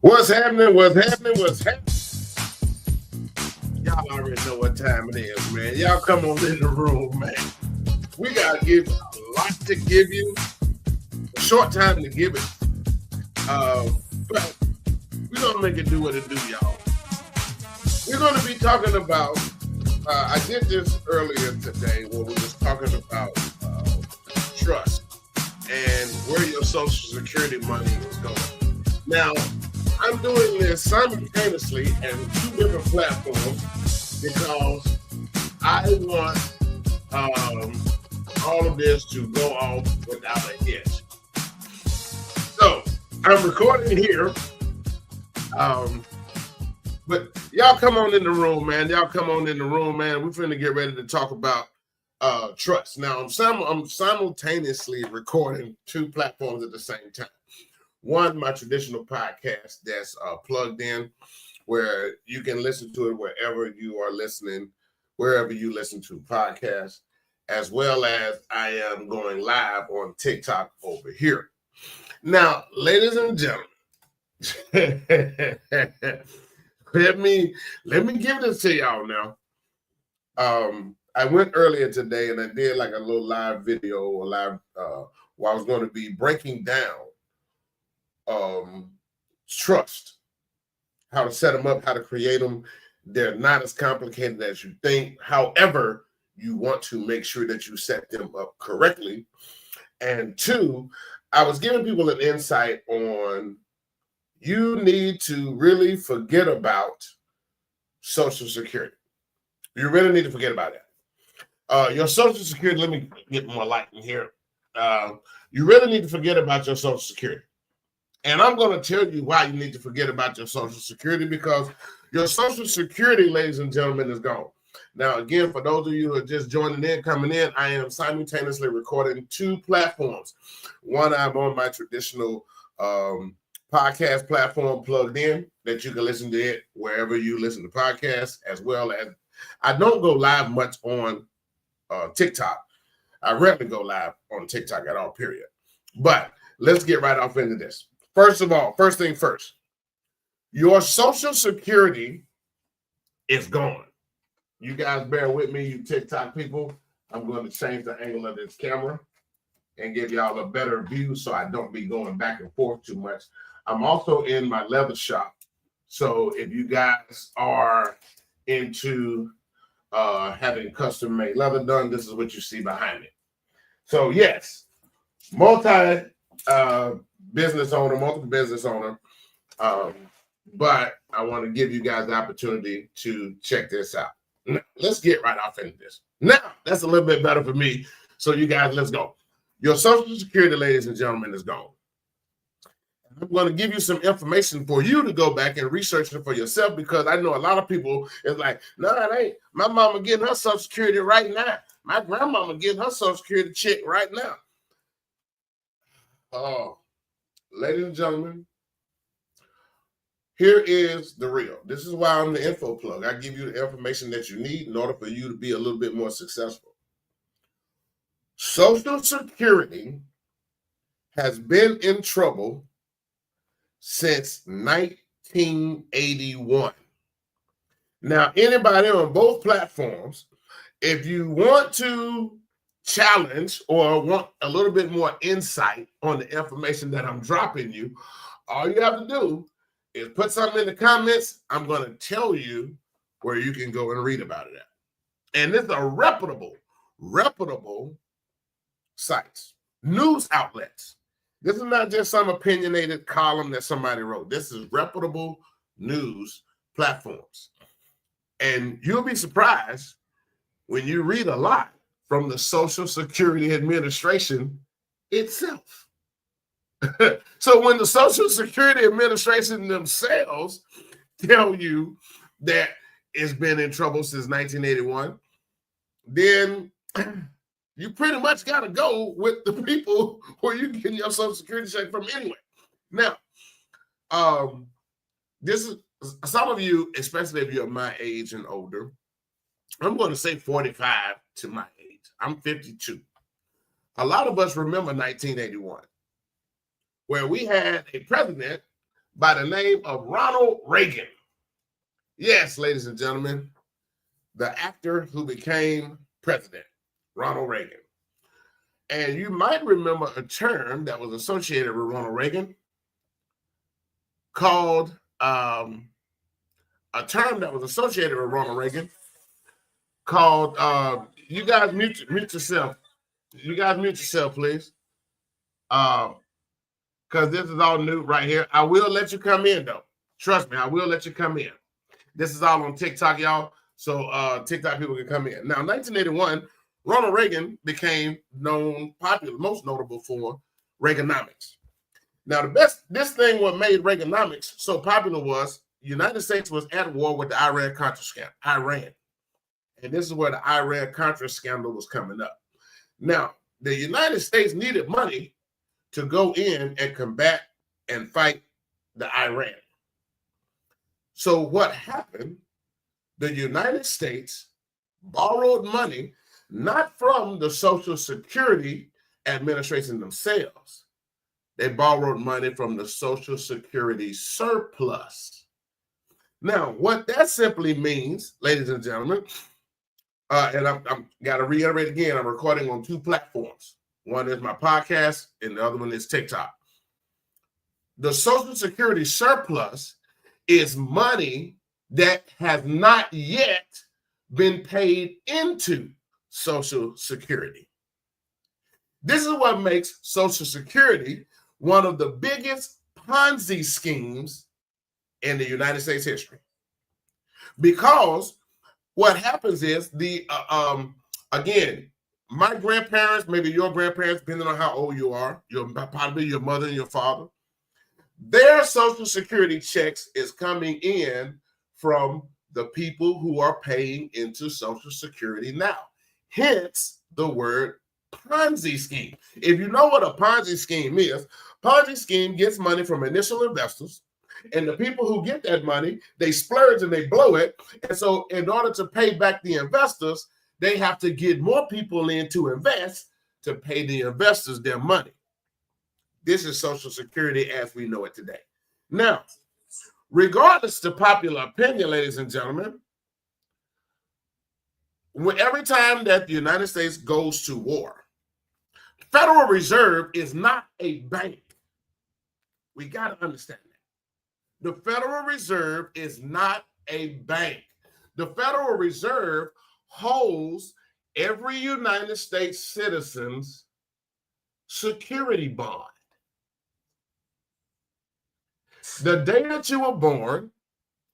What's happening? What's happening? What's happening? Y'all already know what time it is, man. Y'all come on in the room, man. We gotta give a lot to give you, a short time to give it. But we're gonna make it do what it do, y'all. We're gonna be talking about. I did this earlier today where we was talking about trust and where your Social Security money is going. Now, I'm doing this simultaneously and two different platforms because I want all of this to go off without a hitch. So I'm recording here, but y'all come on in the room, man. Y'all come on in the room, man. We're finna get ready to talk about trust. Now, I'm simultaneously recording two platforms at the same time. One, my traditional podcast that's plugged in, where you can listen to it wherever you are listening, wherever you listen to podcasts, as well as I am going live on TikTok over here. Now, ladies and gentlemen, let me give this to y'all now. I went earlier today and I did like a little live video or live where I was going to be breaking down trust, how to set them up, how to create them. They're not as complicated as you think. However, you want to make sure that you set them up correctly. And two, I was giving people an insight on you need to really forget about Social Security. You really need to forget about that. Your Social Security, let me get more light in here. You really need to forget about your Social Security. And I'm going to tell you why you need to forget about your Social Security, because your Social Security, ladies and gentlemen, is gone. Now, again, for those of you who are just joining in, coming in, I am simultaneously recording two platforms. One, I'm on my traditional podcast platform plugged in that you can listen to it wherever you listen to podcasts, as well as I don't go live much on TikTok. I rarely go live on TikTok at all, period. But let's get right off into this. First of all, first thing first, your Social Security is gone. You guys bear with me, you TikTok people. I'm going to change the angle of this camera and give y'all a better view so I don't be going back and forth too much. I'm also in my leather shop. So if you guys are into having custom made leather done, this is what you see behind me. So yes, multiple business owner, but I want to give you guys the opportunity to check this out. Now, let's get right off into this. Now, that's a little bit better for me. So you guys, let's go. Your Social Security, ladies and gentlemen, is gone. I'm going to give you some information for you to go back and research it for yourself, because I know a lot of people is like, no, it ain't. My mama getting her Social Security right now. My grandmama getting her Social Security check right now. Oh, ladies and gentlemen, here is the real. This is why I'm the info plug. I give you the information that you need in order for you to be a little bit more successful. Social Security has been in trouble since 1981. Now, anybody on both platforms, if you want to challenge or want a little bit more insight on the information that I'm dropping you, all you have to do is put something in the comments. I'm going to tell you where you can go and read about it at. And this is a reputable sites, news outlets. This is not just some opinionated column that somebody wrote. This is reputable news platforms. And you'll be surprised when you read a lot from the Social Security Administration itself. So when the Social Security Administration themselves tell you that it's been in trouble since 1981, then you pretty much got to go with the people where you get your Social Security check from anyway. Now, this is some of you, especially if you're my age and older, I'm going to say 45 to my age. I'm 52. A lot of us remember 1981, where we had a president by the name of Ronald Reagan. Yes, ladies and gentlemen, the actor who became president, Ronald Reagan. And you might remember a term that was associated with Ronald Reagan called you guys mute yourself. You guys mute yourself, please. Because this is all new right here. I will let you come in, though. Trust me, I will let you come in. This is all on TikTok, y'all. So TikTok people can come in. Now, in 1981, Ronald Reagan became most notable for Reaganomics. Now, this thing what made Reaganomics so popular was the United States was at war with the Iran-Contra scandal. And this is where the Iran-Contra scandal was coming up. Now, the United States needed money to go in and combat and fight the Iran. So what happened, the United States borrowed money, not from the Social Security Administration themselves. They borrowed money from the Social Security surplus. Now, what that simply means, ladies and gentlemen, and I'm got to reiterate again, I'm recording on 2 platforms. One is my podcast, and the other one is TikTok. The Social Security surplus is money that has not yet been paid into Social Security. This is what makes Social Security one of the biggest Ponzi schemes in the United States history. Because what happens is again, my grandparents, maybe your grandparents, depending on how old you are, probably your mother and your father, their Social Security checks is coming in from the people who are paying into Social Security now. Hence the word Ponzi scheme. If you know what a Ponzi scheme is, Ponzi scheme gets money from initial investors, and the people who get that money, they splurge and they blow it. And so in order to pay back the investors, they have to get more people in to invest to pay the investors their money. This is Social Security as we know it today. Now, regardless to popular opinion, ladies and gentlemen, every time that the United States goes to war, Federal Reserve is not a bank. We got to understand that. The Federal Reserve is not a bank. The Federal Reserve holds every United States citizen's security bond. The day that you were born,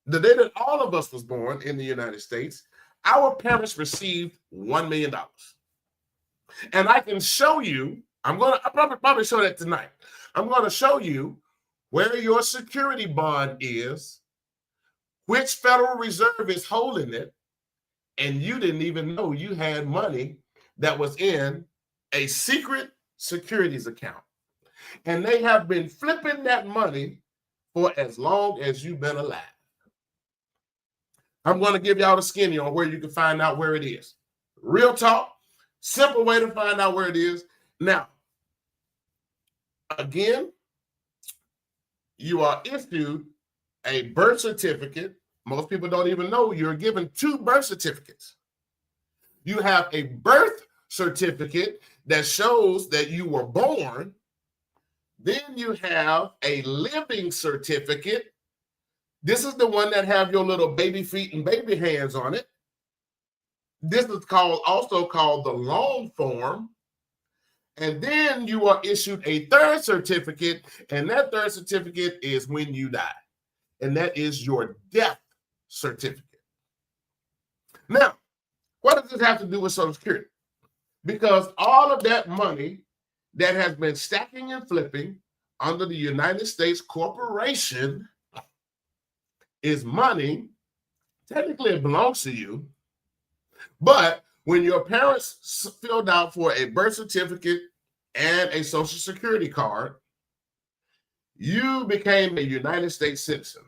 the day that all of us was born in the United States, our parents received $1 million. And I can show you, I'll probably show that tonight. I'm going to show you where your security bond is, which Federal Reserve is holding it, and you didn't even know you had money that was in a secret securities account. And they have been flipping that money for as long as you've been alive. I'm going to give y'all the skinny on where you can find out where it is. Real talk, simple way to find out where it is. Now, again, you are issued a birth certificate. Most people don't even know you're given 2 birth certificates. You have a birth certificate that shows that you were born. Then you have a living certificate. This is the one that have your little baby feet and baby hands on it. This is also called the long form. And then you are issued a 3rd certificate, and that 3rd certificate is when you die. And that is your death certificate. Now, what does this have to do with Social Security? Because all of that money that has been stacking and flipping under the United States corporation is money. Technically, it belongs to you. But when your parents filled out for a birth certificate and a Social Security card, you became a United States citizen.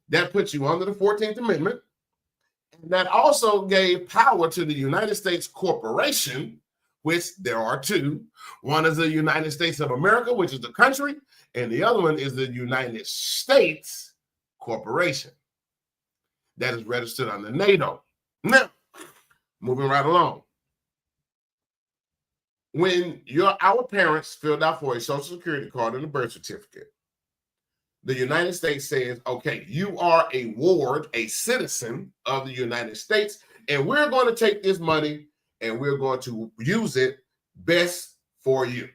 That puts you under the 14th Amendment. And that also gave power to the United States corporation, which there are two. One is the United States of America, which is the country, and the other one is the United States Corporation that is registered under NATO. Now, moving right along. When our parents filled out for a Social Security card and a birth certificate, the United States says, okay, you are a ward, a citizen of the United States, and we're going to take this money and we're going to use it best for you.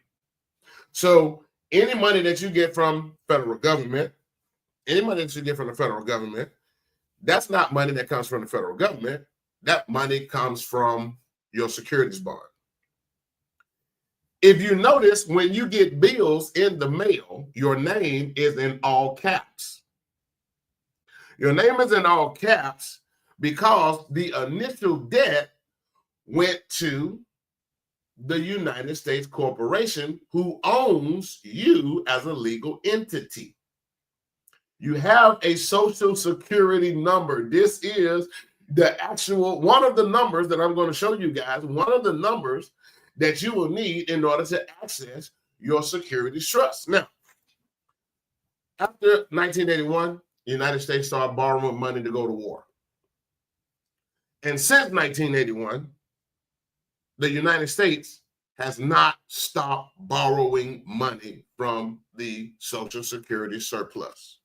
So any money that you get from federal government, any money that you get from the federal government, that's not money that comes from the federal government. That money comes from your securities bond. If you notice, when you get bills in the mail, your name is in all caps. Your name is in all caps because the initial debt went to the United States Corporation, who owns you as a legal entity. You have a Social Security number. This is the actual, one of the numbers that I'm going to show you guys, one of the numbers that you will need in order to access your securities trust. Now, after 1981, the United States started borrowing money to go to war. And since 1981, the United States has not stopped borrowing money from the Social Security surplus.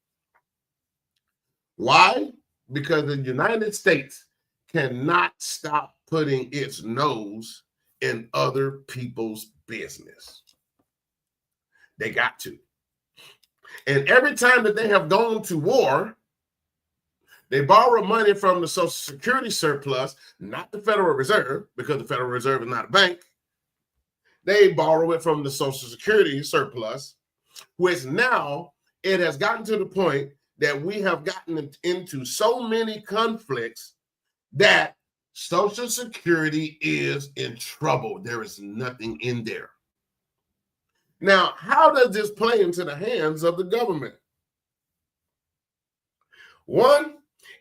Why? Because the United States cannot stop putting its nose in other people's business. They got to. And every time that they have gone to war, they borrow money from the Social Security surplus, not the Federal Reserve, because the Federal Reserve is not a bank. They borrow it from the Social Security surplus, which now it has gotten to the point that we have gotten into so many conflicts that Social Security is in trouble. There is nothing in there. Now, how does this play into the hands of the government? One,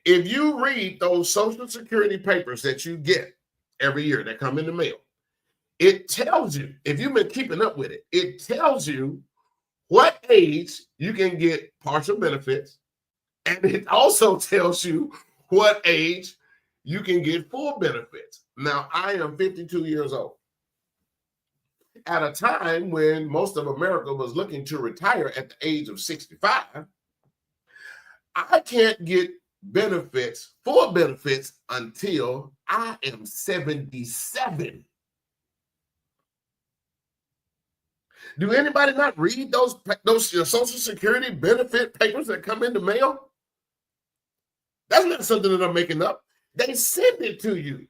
if you read those Social Security papers that you get every year that come in the mail, it tells you, if you've been keeping up with it, it tells you what age you can get partial benefits, and it also tells you what age you can get full benefits. Now, I am 52 years old. At a time when most of America was looking to retire at the age of 65, I can't get benefits, full benefits, until I am 77. Do anybody not read those Social Security benefit papers that come in the mail? That's not something that I'm making up. They send it to you.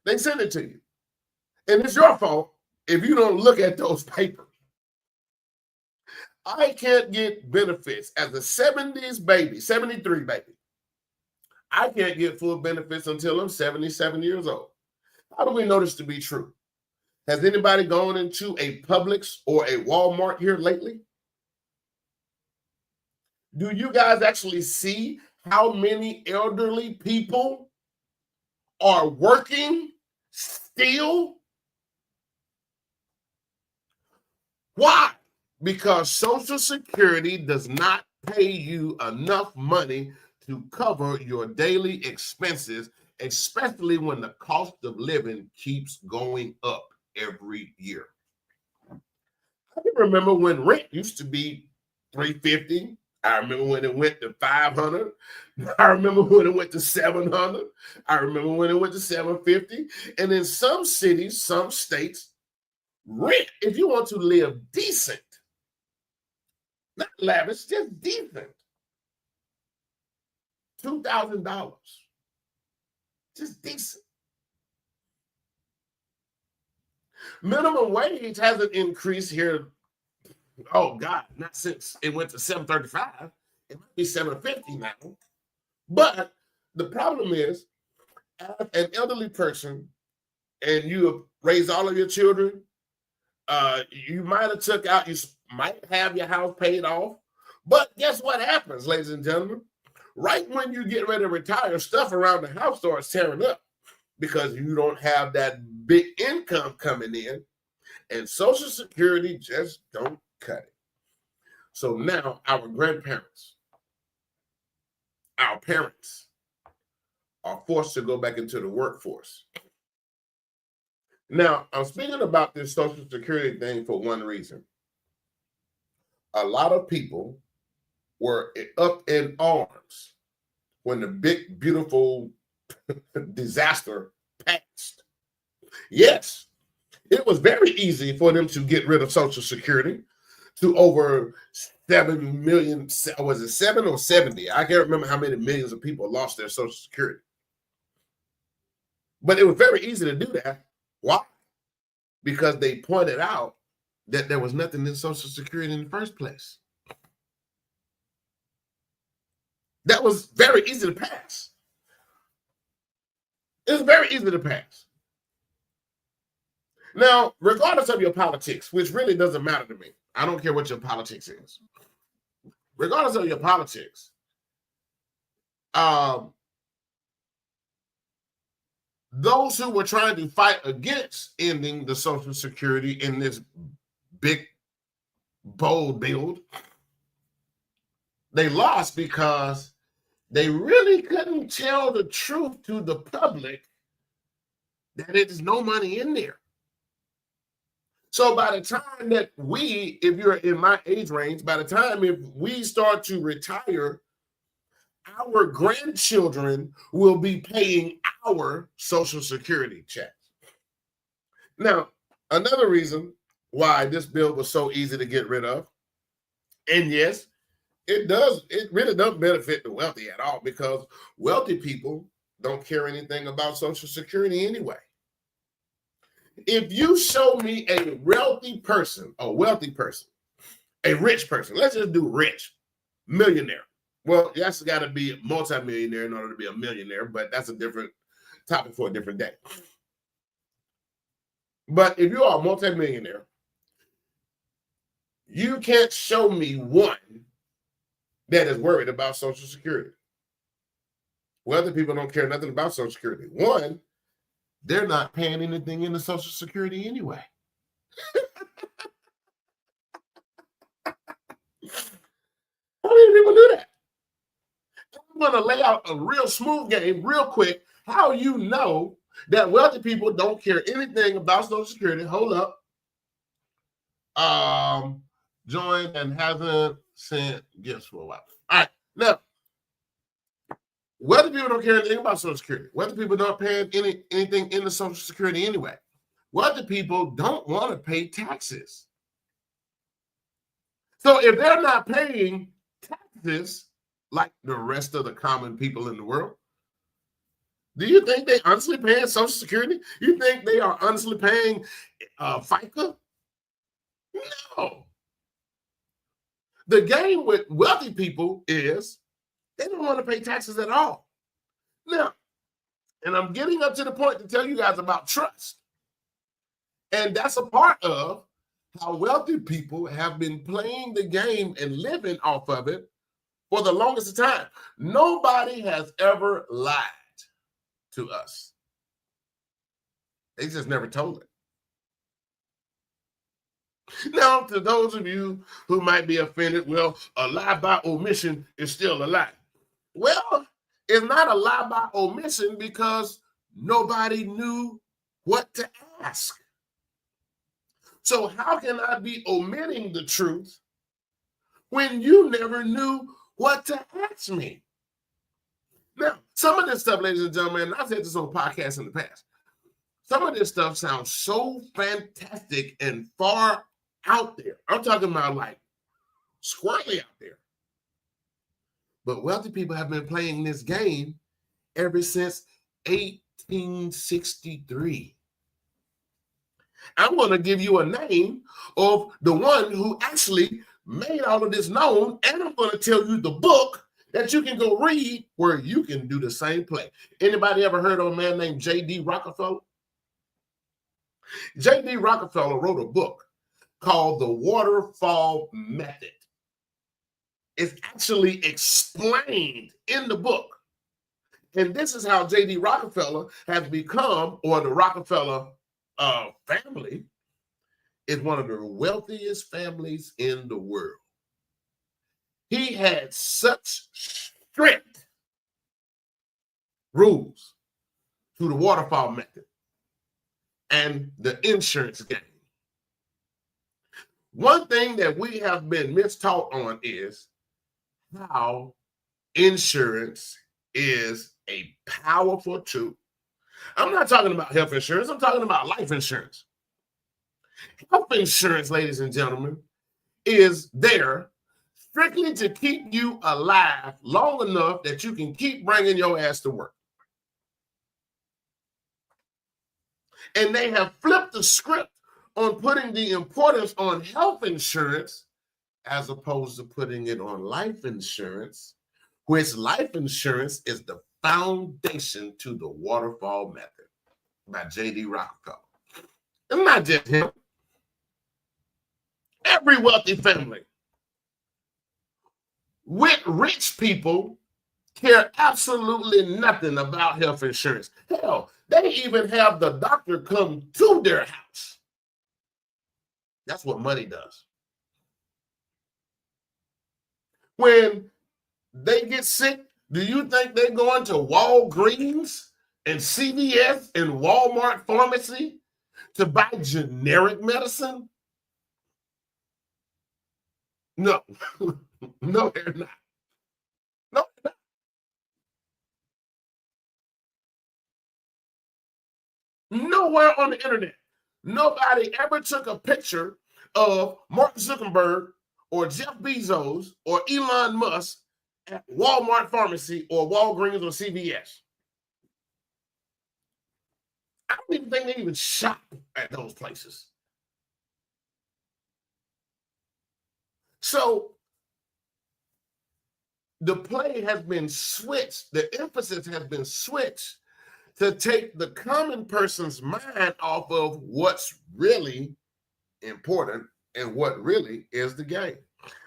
They send it to you. And it's your fault if you don't look at those papers. I can't get benefits as a 70s baby, 73 baby. I can't get full benefits until I'm 77 years old. How do we know this to be true? Has anybody gone into a Publix or a Walmart here lately? Do you guys actually see how many elderly people are working still? Why? Because Social Security does not pay you enough money to cover your daily expenses, especially when the cost of living keeps going up every year. I can remember when rent used to be $350. I remember when it went to $500. I remember when it went to $700. I remember when it went to $750. And in some cities, some states, rent, if you want to live decent, not lavish, just decent, $2,000. Just decent. Minimum wage hasn't increased here. Oh God, not since it went to $7.35. It might be $7.50 now. But the problem is, as an elderly person, and you have raised all of your children, you might have took out, you might have your house paid off. But guess what happens, ladies and gentlemen? Right when you get ready to retire, stuff around the house starts tearing up. because you don't have that big income coming in, and Social Security just don't cut it. So now our grandparents, our parents are forced to go back into the workforce. Now, I'm speaking about this Social Security thing for one reason. A lot of people were up in arms when the big, beautiful disaster passed. Yes, it was very easy for them to get rid of Social Security to over 7 million. Was it 7 or 70? I can't remember how many millions of people lost their Social Security. But it was very easy to do that. Why? Because they pointed out that there was nothing in Social Security in the first place. That was very easy to pass. It was very easy to pass. Now, regardless of your politics, which really doesn't matter to me, I don't care what your politics is. Regardless of your politics, those who were trying to fight against ending the Social Security in this big, bold build, they lost because they really couldn't tell the truth to the public that there's no money in there. So by the time that we, if you're in my age range, by the time if we start to retire, our grandchildren will be paying our Social Security checks. Now, another reason why this bill was so easy to get rid of, and yes, it really doesn't benefit the wealthy at all, because wealthy people don't care anything about Social Security anyway. If you show me a wealthy person, a rich person, let's just do rich, millionaire. Well, you actually got to be a multimillionaire in order to be a millionaire, but that's a different topic for a different day. But if you are a multimillionaire, you can't show me one that is worried about Social Security. Wealthy people don't care nothing about Social Security. One, they're not paying anything into Social Security anyway. How many people do that? I'm going to lay out a real smooth game real quick. How you know that wealthy people don't care anything about Social Security? Hold up. Joined and hasn't sent gifts for a while. All right. Now, wealthy people don't care anything about Social Security. Wealthy people don't pay anything in the Social Security anyway. Wealthy people don't want to pay taxes. So if they're not paying taxes like the rest of the common people in the world, do you think they honestly paying Social Security? You think they are honestly paying FICA? No. The game with wealthy people is they don't want to pay taxes at all. Now, and I'm getting up to the point to tell you guys about trust. And that's a part of how wealthy people have been playing the game and living off of it for the longest time. Nobody has ever lied to us. They just never told it. Now, to those of you who might be offended, well, a lie by omission is still a lie. Well, it's not a lie by omission because nobody knew what to ask. So how can I be omitting the truth when you never knew what to ask me? Now, some of this stuff, ladies and gentlemen, and I've said this on podcasts in the past, some of this stuff sounds so fantastic and far out there. I'm talking about like squarely out there. But wealthy people have been playing this game ever since 1863. I'm going to give you a name of the one who actually made all of this known, and I'm going to tell you the book that you can go read where you can do the same play. Anybody ever heard of a man named J.D. Rockefeller? J.D. Rockefeller wrote a book called The Waterfall Method. It's actually explained in the book And this is how J.D. Rockefeller has become, or the Rockefeller family is one of the wealthiest families in the world. He had such strict rules to the waterfall method and the insurance game. One thing that we have been mistaught on is how insurance is a powerful tool. I'm not talking about health insurance. I'm talking about life insurance. Health insurance, ladies and gentlemen, is there strictly to keep you alive long enough that you can keep bringing your ass to work. And they have flipped the script on putting the importance on health insurance as opposed to putting it on life insurance, which life insurance is the foundation to the waterfall method by J.D. Rockefeller. And not just him. Every wealthy family with rich people care absolutely nothing about health insurance. Hell, they even have the doctor come to their house. That's what money does. When they get sick, do you think they're going to Walgreens and CVS and Walmart pharmacy to buy generic medicine? No. No, they're not. No, they're not. Nowhere on the internet, nobody ever took a picture of Mark Zuckerberg or Jeff Bezos or Elon Musk at Walmart pharmacy or Walgreens or CVS. I don't even think they even shop at those places. So the play has been switched. The emphasis has been switched to take the common person's mind off of what's really important and what really is the game.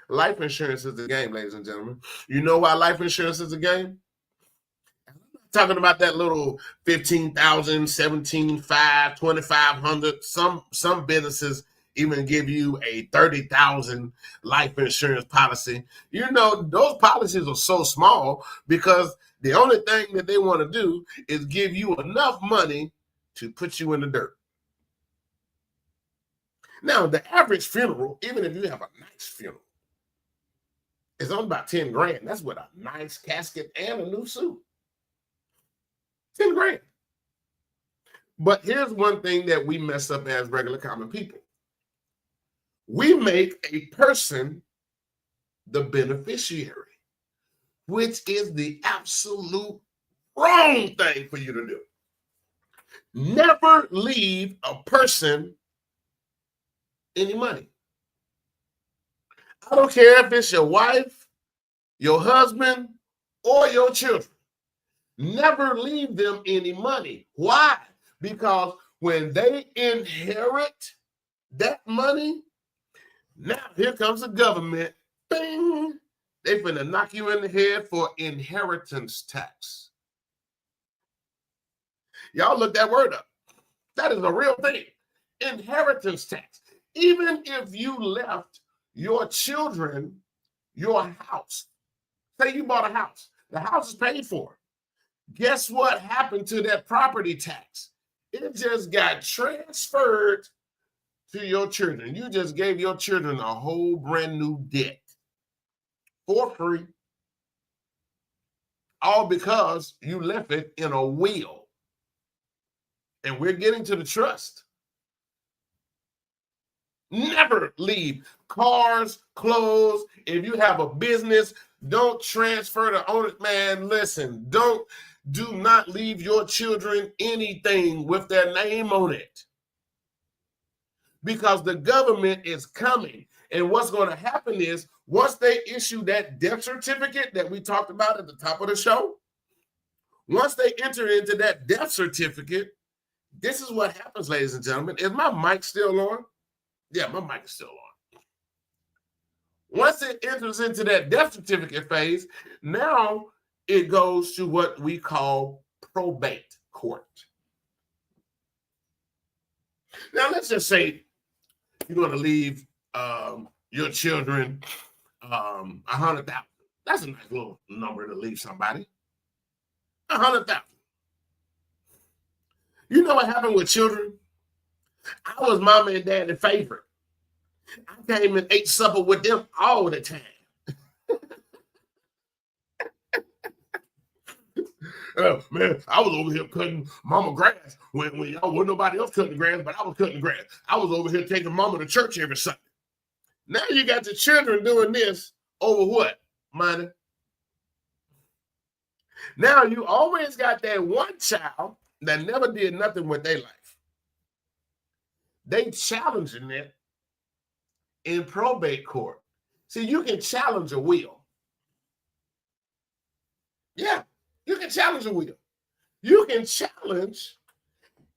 Life insurance is the game, ladies and gentlemen. You know why life insurance is a game? I'm not talking about that little 15,000, 17,500, 2,500. Some businesses even give you a 30,000 life insurance policy. You know, those policies are so small because the only thing that they want to do is give you enough money to put you in the dirt. Now, the average funeral, even if you have a nice funeral, is only about 10 grand. That's with a nice casket and a new suit. 10 grand. But here's one thing that we mess up as regular common people. We make a person the beneficiary, which is the absolute wrong thing for you to do. Never leave a person any money. I don't care if it's your wife, your husband, or your children. Never leave them any money. Why? Because when they inherit that money, now here comes the government. Bing! They finna knock you in the head for inheritance tax. Y'all look that word up. That is a real thing. Inheritance tax. Even if you left your children your house, say you bought a house, the house is paid for. Guess what happened to that property tax? It just got transferred to your children. You just gave your children a whole brand new debt for free, all because you left it in a will. And we're getting to the trust. Never leave cars, clothes. If you have a business, don't transfer the owner. Man, listen, do not leave your children anything with their name on it. Because the government is coming. And what's going to happen is once they issue that death certificate that we talked about at the top of the show, once they enter into that death certificate, this is what happens, ladies and gentlemen. Is my mic still on? Yeah, my mic is still on. Once it enters into that death certificate phase, now it goes to what we call probate court. Now, let's just say you're going to leave your children $100,000. That's a nice little number to leave somebody. $100,000. You know what happened with children? I was mama and daddy's favorite. I came and ate supper with them all the time. Man, I was over here cutting mama grass when y'all wasn't nobody else cutting the grass, but I was cutting the grass. I was over here taking mama to church every Sunday. Now you got the children doing this over what? Money. Now you always got that one child that never did nothing with their life. They challenging it in probate court. See, you can challenge a will. Yeah, you can challenge a will. You can challenge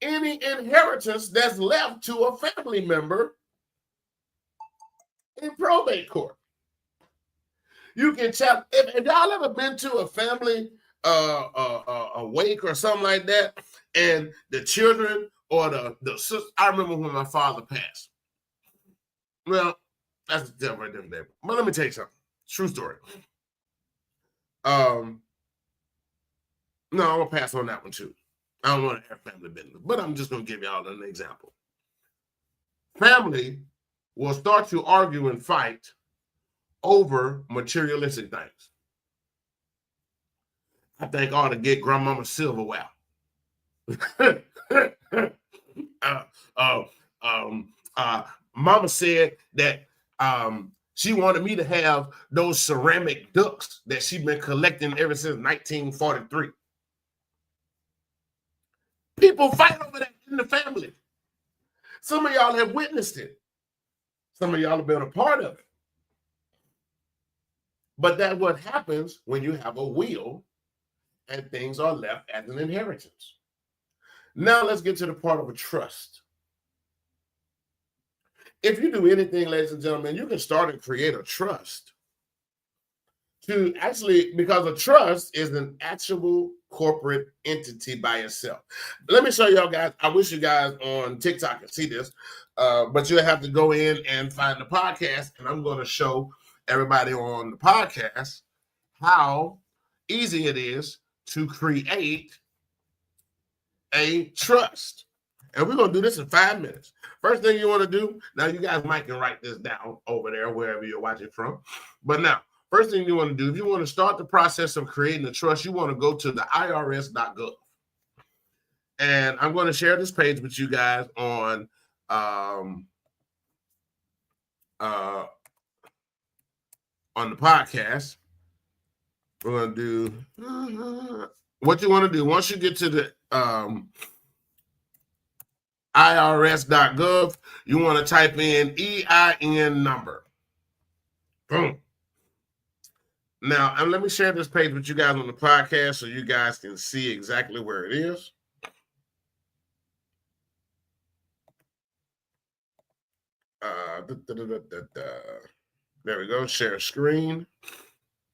any inheritance that's left to a family member in probate court. You can challenge. If y'all ever been to a family a wake or something like that, and the children or the sister, I remember when my father passed. Well, that's the devil right there. But let me tell you something. True story. No, I'm gonna pass on that one too. I don't want to have family business, but I'm just gonna give y'all an example. Family will start to argue and fight over materialistic things. I think I ought to get grandmama silverware. Mama said that she wanted me to have those ceramic ducks that she's been collecting ever since 1943. People fight over that in the family. Some of y'all have witnessed it. Some of y'all have been a part of it. But that's what happens when you have a will and things are left as an inheritance. Now let's get to the part of a trust. If you do anything, ladies and gentlemen, you can start and create a trust to actually, because a trust is an actual corporate entity by itself. Let me show y'all guys. I wish you guys on TikTok could see this, but you have to go in and find the podcast, and I'm going to show everybody on the podcast how easy it is to create a trust. And we're going to do this in 5 minutes. First thing you want to do, now you guys might can write this down over there, wherever you're watching from. But now, first thing you want to do, if you want to start the process of creating a trust, you want to go to the irs.gov. And I'm going to share this page with you guys on the podcast. We're going to do what you want to do. Once you get to the irs.gov, you want to type in EIN number. Boom. Now, and let me share this page with you guys on the podcast so you guys can see exactly where it is. There we go. Share screen.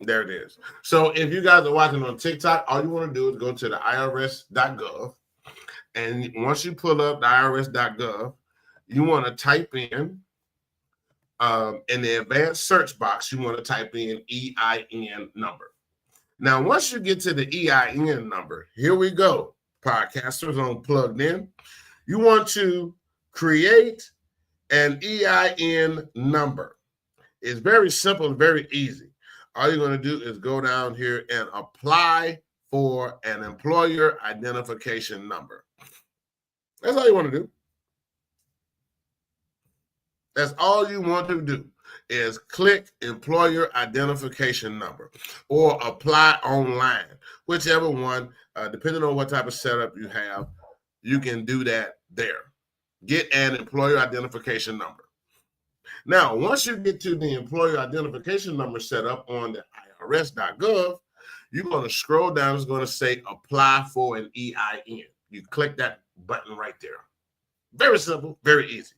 There it is. So if you guys are watching on TikTok, all you want to do is go to the irs.gov. And once you pull up the irs.gov, you want to type in the advanced search box, you want to type in EIN number. Now, once you get to the EIN number, here we go. Podcasters on Plugged In. You want to create an EIN number. It's very simple and very easy. All you're going to do is go down here and apply for an employer identification number. That's all you want to do. That's all you want to do is click employer identification number or apply online, whichever one, depending on what type of setup you have, you can do that there. Get an employer identification number. Now, once you get to the employer identification number set up on the irs.gov, you're going to scroll down. It's going to say apply for an EIN. You click that button right there. Very simple, very easy.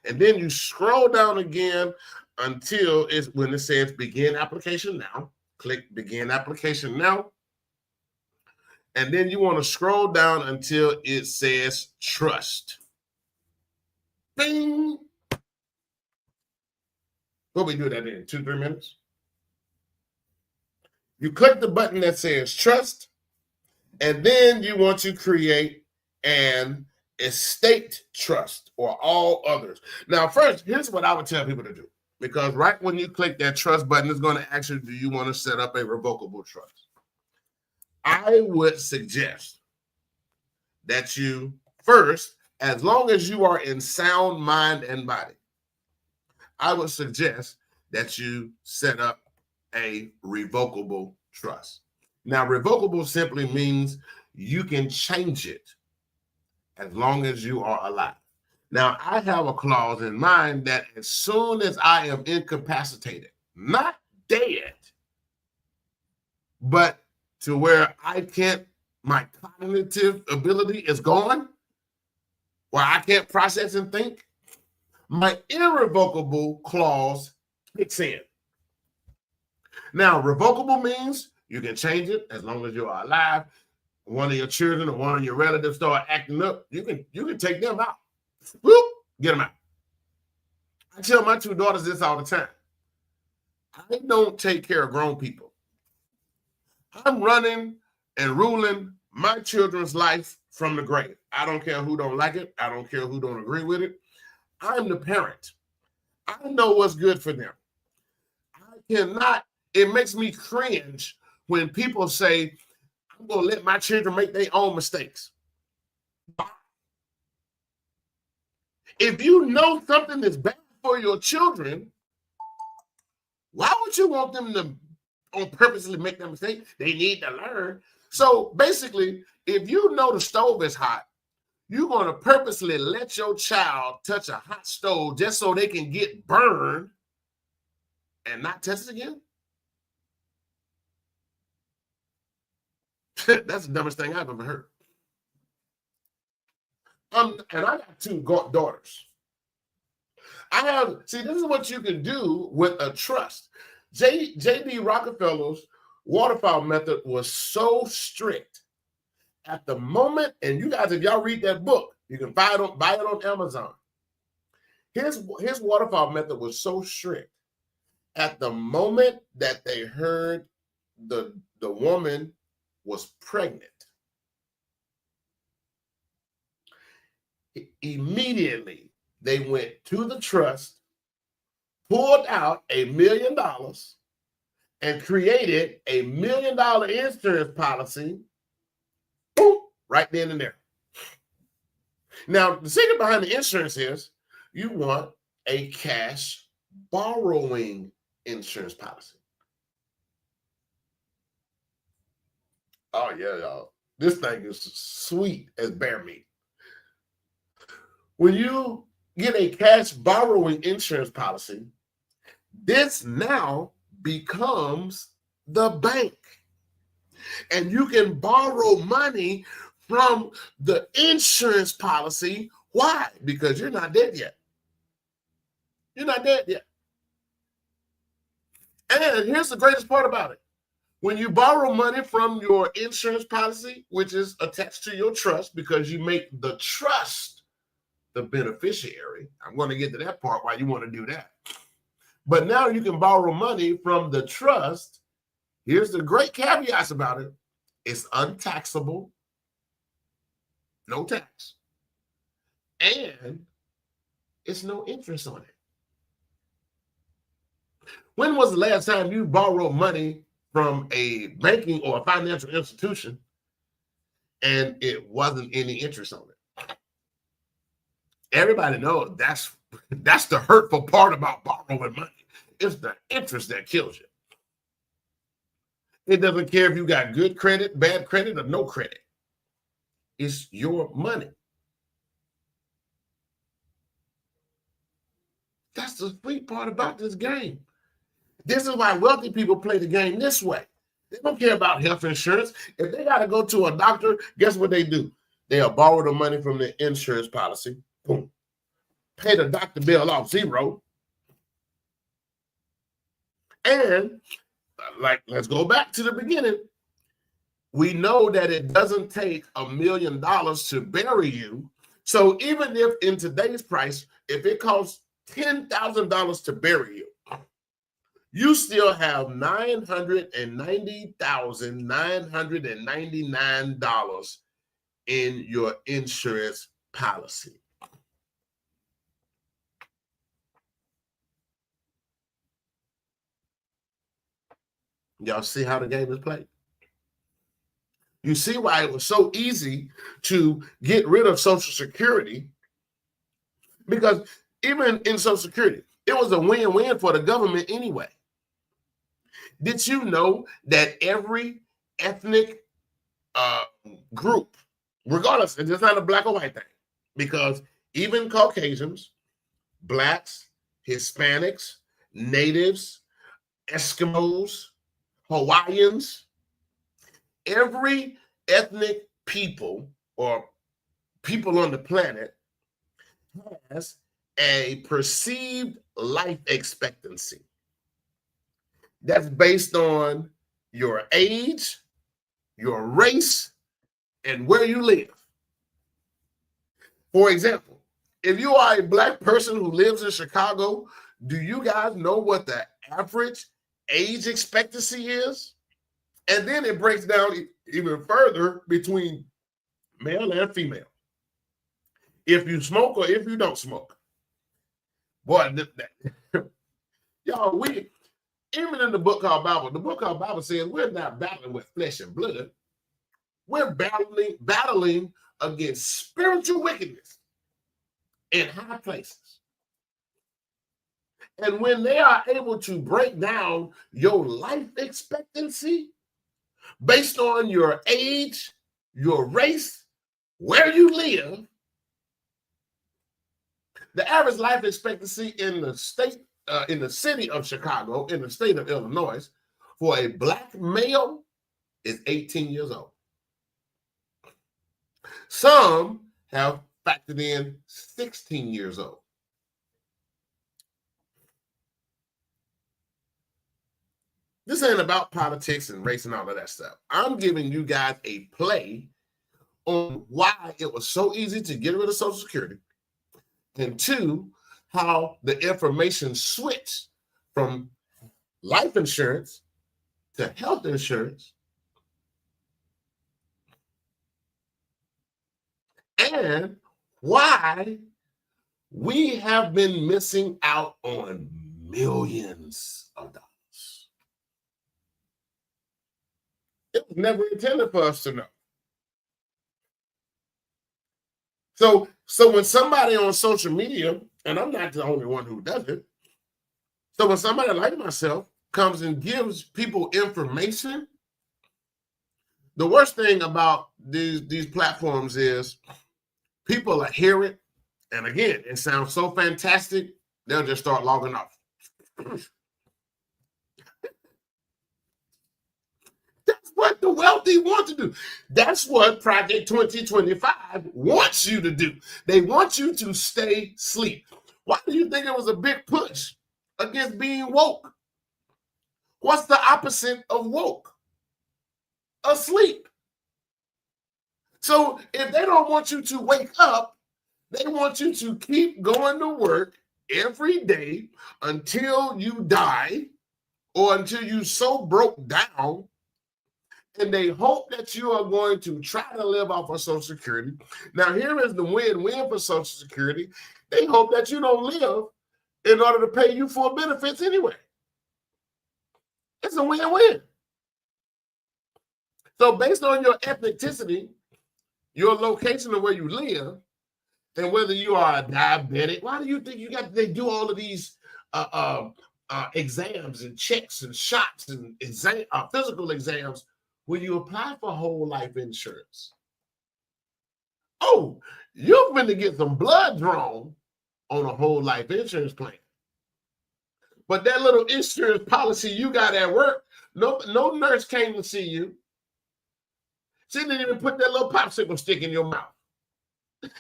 And then you scroll down again until it's when it says begin application now. Click begin application now. And then you want to scroll down until it says trust. Bing. What we do that in 2-3 minutes? You click the button that says trust, and then you want to create an estate trust or all others. Now, first, here's what I would tell people to do. Because right when you click that trust button, it's going to ask you, do you want to set up a revocable trust? I would suggest that you first, as long as you are in sound mind and body, I would suggest that you set up a revocable trust. Now, revocable simply means you can change it as long as you are alive. Now, I have a clause in mind that as soon as I am incapacitated, not dead, but to where I can't, my cognitive ability is gone, where I can't process and think, my irrevocable clause kicks in. Now, revocable means you can change it as long as you are alive. One of your children or one of your relatives start acting up, you can take them out. Whoop, get them out. I tell my 2 daughters this all the time. I don't take care of grown people. I'm running and ruling my children's life from the grave. I don't care who don't like it. I don't care who don't agree with it. I'm the parent. I know what's good for them. It makes me cringe when people say, I'm going to let my children make their own mistakes. If you know something is bad for your children, why would you want them to on purposely make that mistake? They need to learn. So basically, if you know the stove is hot, you're going to purposely let your child touch a hot stove just so they can get burned and not touch it again? That's the dumbest thing I've ever heard. And I got 2 daughters. This is what you can do with a trust. J.D. Rockefeller's waterfall method was so strict. At the moment, and you guys, if y'all read that book, you can buy it on Amazon. His waterfall method was so strict. At the moment that they heard the woman was pregnant, immediately they went to the trust, pulled out $1 million, and created $1 million insurance policy. Boom, right then and there. Now, the secret behind the insurance is you want a cash borrowing insurance policy. Oh, yeah, y'all. This thing is sweet as bear meat. When you get a cash borrowing insurance policy, this now becomes the bank. And you can borrow money from the insurance policy. Why? Because you're not dead yet. You're not dead yet. And here's the greatest part about it. When you borrow money from your insurance policy, which is attached to your trust, because you make the trust the beneficiary. I'm going to get to that part why you want to do that. But now you can borrow money from the trust. Here's the great caveats about it. It's untaxable, no tax, and it's no interest on it. When was the last time you borrowed money from a banking or a financial institution and it wasn't any interest on it? Everybody knows that's the hurtful part about borrowing money. It's the interest that kills you. It doesn't care if you got good credit, bad credit, or no credit. It's your money. That's the sweet part about this game. This is why wealthy people play the game this way. They don't care about health insurance. If they got to go to a doctor, guess what they do? They'll borrow the money from the insurance policy. Boom. Pay the doctor bill off zero. And, let's go back to the beginning. we know that it doesn't take $1 million to bury you. So even if in today's price, if it costs $10,000 to bury you, you still have $990,999 in your insurance policy. Y'all see how the game is played? You see why it was so easy to get rid of Social Security, because even in Social Security, it was a win-win for the government anyway. Did you know that every ethnic group, regardless, it's not a black or white thing, because even Caucasians, blacks, Hispanics, natives, Eskimos, Hawaiians, every ethnic people or people on the planet has a perceived life expectancy that's based on your age, your race, and where you live. For example, if you are a black person who lives in Chicago, do you guys know what the average age expectancy is? And then it breaks down even further between male and female. If you smoke or if you don't smoke. Boy, y'all, we, even in the book called Bible says we're not battling with flesh and blood. We're battling against spiritual wickedness in high places. And when they are able to break down your life expectancy based on your age, your race, where you live, the average life expectancy in the state, in the city of Chicago, in the state of Illinois, for a black male is 18 years old. Some have factored in 16 years old. This ain't about politics and race and all of that stuff. I'm giving you guys a play on why it was so easy to get rid of Social Security, and two, how the information switched from life insurance to health insurance, and why we have been missing out on millions of dollars. It was never intended for us to know. So when somebody on social media, and I'm not the only one who does it, so when somebody like myself comes and gives people information, the worst thing about these platforms is people will hear it, and again, it sounds so fantastic, they'll just start logging off. That's what the wealthy want to do. That's what Project 2025 wants you to do. They want you to stay asleep. Why do you think it was a big push against being woke? What's the opposite of woke? Asleep. So if they don't want you to wake up, they want you to keep going to work every day until you die or until you so broke down. And they hope that you are going to try to live off of Social Security. Now, here is the win-win for Social Security. They hope that you don't live in order to pay you for benefits anyway. It's a win-win. So based on your ethnicity, your location of where you live, and whether you are a diabetic, why do you think they do all of these exams and checks and shots and physical exams when you apply for whole life insurance? Oh, you're going to get some blood drawn on a whole life insurance plan. But that little insurance policy you got at work, no nurse came to see you. She didn't even put that little popsicle stick in your mouth. And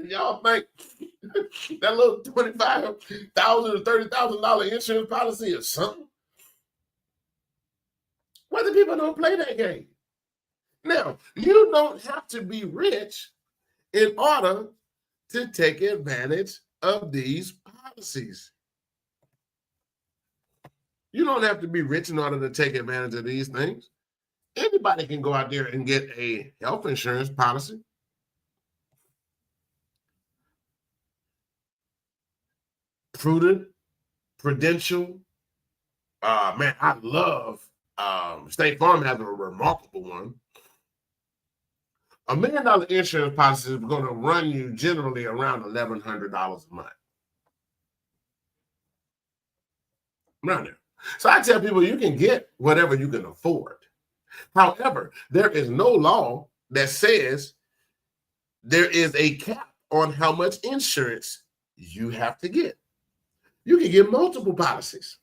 y'all think that little $25,000 or $30,000 insurance policy is something? Whether people don't play that game. Now, you don't have to be rich in order to take advantage of these policies. You don't have to be rich in order to take advantage of these things. Anybody can go out there and get a health insurance policy. Prudential. Man, I love State Farm has a remarkable one. $1 million insurance policy is going to run you generally around $1,100 a month. Around there. So I tell people you can get whatever you can afford. However, there is no law that says there is a cap on how much insurance you have to get. You can get multiple policies.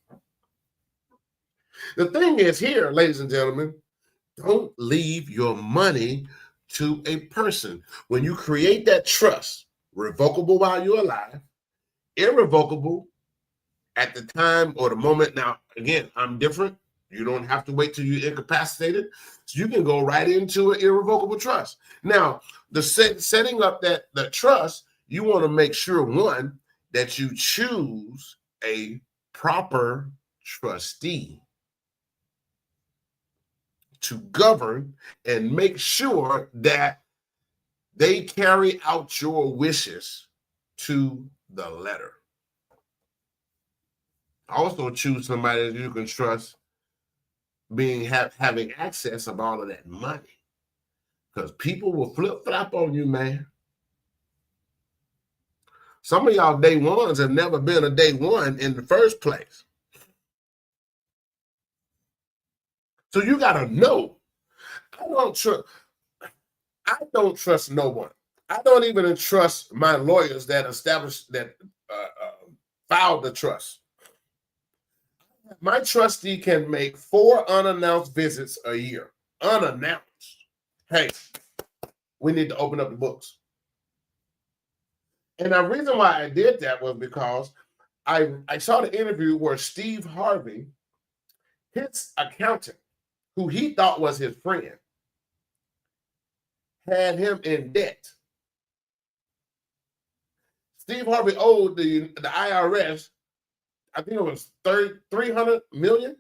The thing is here, ladies and gentlemen, don't leave your money to a person. When you create that trust, revocable while you're alive, irrevocable at the time or the moment. Now, again, I'm different. You don't have to wait till you're incapacitated. So you can go right into an irrevocable trust. Now, the setting up the trust, you want to make sure, one, that you choose a proper trustee to govern and make sure that they carry out your wishes to the letter. Also choose somebody that you can trust having access of all of that money. Because people will flip-flop on you, man. Some of y'all day ones have never been a day one in the first place. So you got to know. I don't trust no one. I don't even trust my lawyers that filed the trust. My trustee can make 4 unannounced visits a year. Unannounced. Hey, we need to open up the books. And the reason why I did that was because I saw the interview where Steve Harvey, his accountant, who he thought was his friend, had him in debt. Steve Harvey owed the IRS, I think it was 300 million.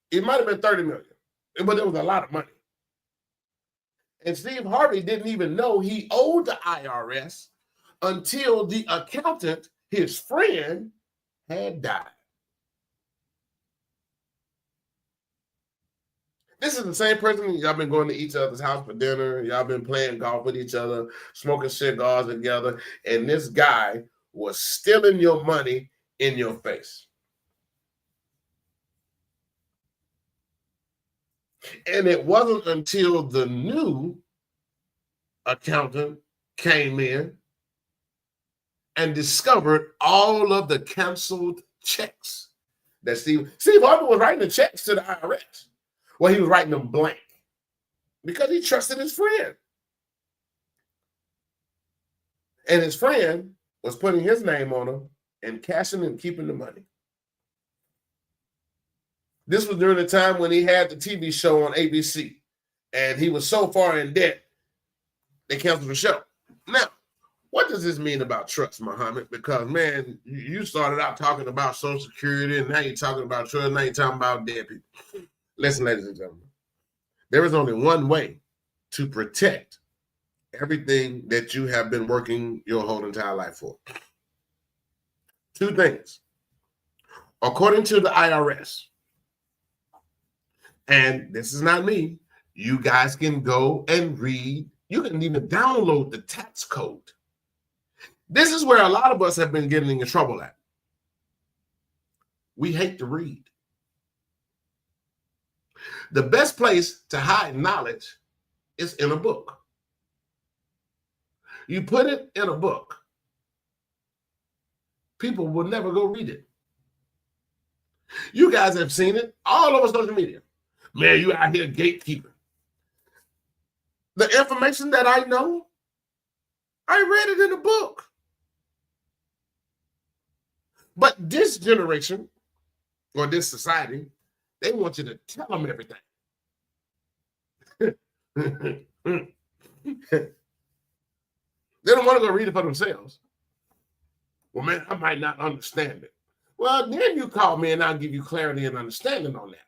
It might have been 30 million, but it was a lot of money. And Steve Harvey didn't even know he owed the IRS until the accountant, his friend, had died. This is the same person. Y'all been going to each other's house for dinner. Y'all been playing golf with each other, smoking cigars together. And this guy was stealing your money in your face. And it wasn't until the new accountant came in and discovered all of the canceled checks that Steve Harvey was writing the checks to the IRS. Well, he was writing them blank because he trusted his friend. And his friend was putting his name on them and cashing and keeping the money. This was during the time when he had the TV show on ABC, and he was so far in debt, they canceled the show. Now, what does this mean about trust, Muhammad? Because, man, you started out talking about Social Security, and now you're talking about trust, now you're talking about dead people. Listen, ladies and gentlemen, there is only one way to protect everything that you have been working your whole entire life for. 2 things. According to the IRS, and this is not me, you guys can go and read. You can even download the tax code. This is where a lot of us have been getting in trouble at. We hate to read. The best place to hide knowledge is in a book. You put it in a book, people will never go read it. You guys have seen it all over social media. Man, you out here gatekeeping. The information that I know, I read it in a book. But this generation, or this society, they want you to tell them everything. They don't want to go read it for themselves. Well, man, I might not understand it. Well, then you call me and I'll give you clarity and understanding on that.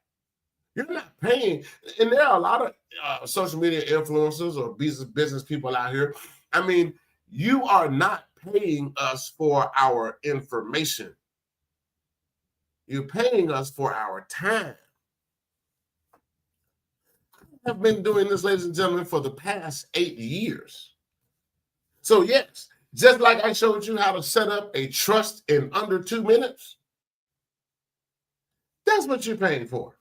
You're not paying, and there are a lot of social media influencers or business people out here. I mean, you are not paying us for our information. You're paying us for our time. I've been doing this, ladies and gentlemen, for the past 8 years. So yes, just like I showed you how to set up a trust in under 2 minutes, that's what you're paying for.